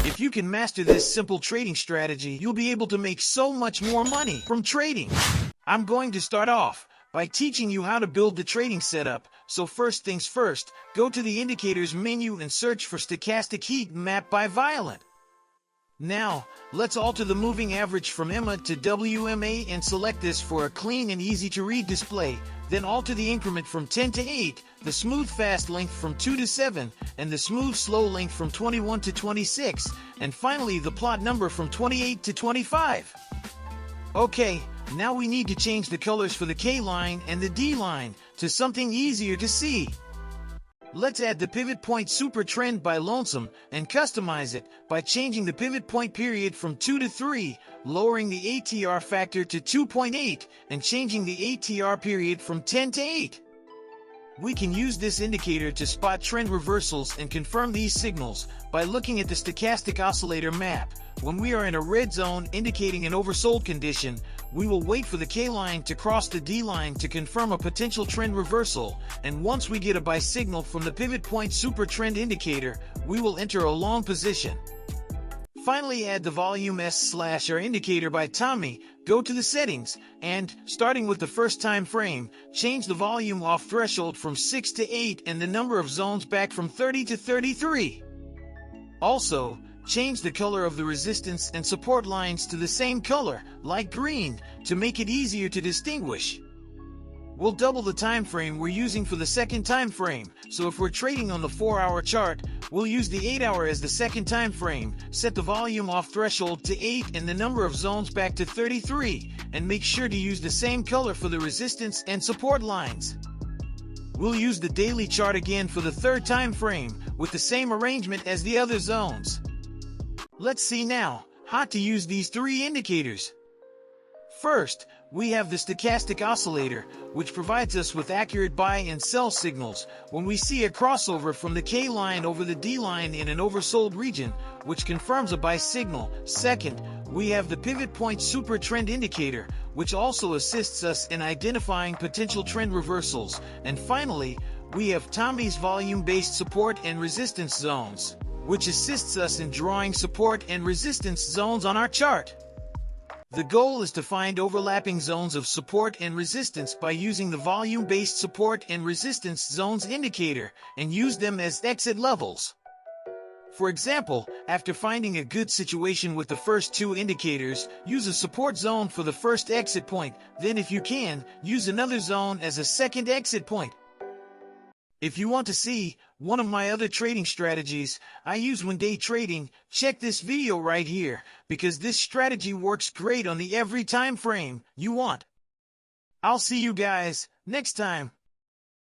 If you can master this simple trading strategy, you'll be able to make so much more money from trading. I'm going to start off by teaching you how to build the trading setup. So first things first, go to the indicators menu and search for stochastic heat map by Violent. Now, let's alter the moving average from EMA to WMA and select this for a clean and easy to read display. Then alter the increment from 10 to 8, the smooth fast length from 2 to 7, and the smooth slow length from 21 to 26, and finally the plot number from 28 to 25. Okay, now we need to change the colors for the K line and the D line to something easier to see. Let's add the pivot point super trend by Lonesome and customize it by changing the pivot point period from 2 to 3, lowering the ATR factor to 2.8, and changing the ATR period from 10 to 8. We can use this indicator to spot trend reversals and confirm these signals by looking at the stochastic oscillator map. When we are in a red zone indicating an oversold condition, we will wait for the K line to cross the D line to confirm a potential trend reversal, and once we get a buy signal from the pivot point super trend indicator, we will enter a long position. Finally, add the volume S/R indicator by Tommy, go to the settings, and, starting with the first time frame, change the volume off threshold from 6 to 8 and the number of zones back from 30 to 33. Also, change the color of the resistance and support lines to the same color, light green, to make it easier to distinguish. We'll double the time frame we're using for the second time frame, so if we're trading on the 4-hour chart, we'll use the 8-hour as the second time frame, set the volume off threshold to 8 and the number of zones back to 33, and make sure to use the same color for the resistance and support lines. We'll use the daily chart again for the third time frame, with the same arrangement as the other zones. Let's see now how to use these three indicators. First, we have the stochastic oscillator, which provides us with accurate buy and sell signals when we see a crossover from the K line over the D line in an oversold region, which confirms a buy signal. Second, we have the pivot point super trend indicator, which also assists us in identifying potential trend reversals. And finally, we have Tommy's volume-based support and resistance zones, which assists us in drawing support and resistance zones on our chart. The goal is to find overlapping zones of support and resistance by using the volume-based support and resistance zones indicator and use them as exit levels. For example, after finding a good situation with the first two indicators, use a support zone for the first exit point, then if you can, use another zone as a second exit point. If you want to see one of my other trading strategies I use when day trading, check this video right here, because this strategy works great on the every time frame you want. I'll see you guys next time.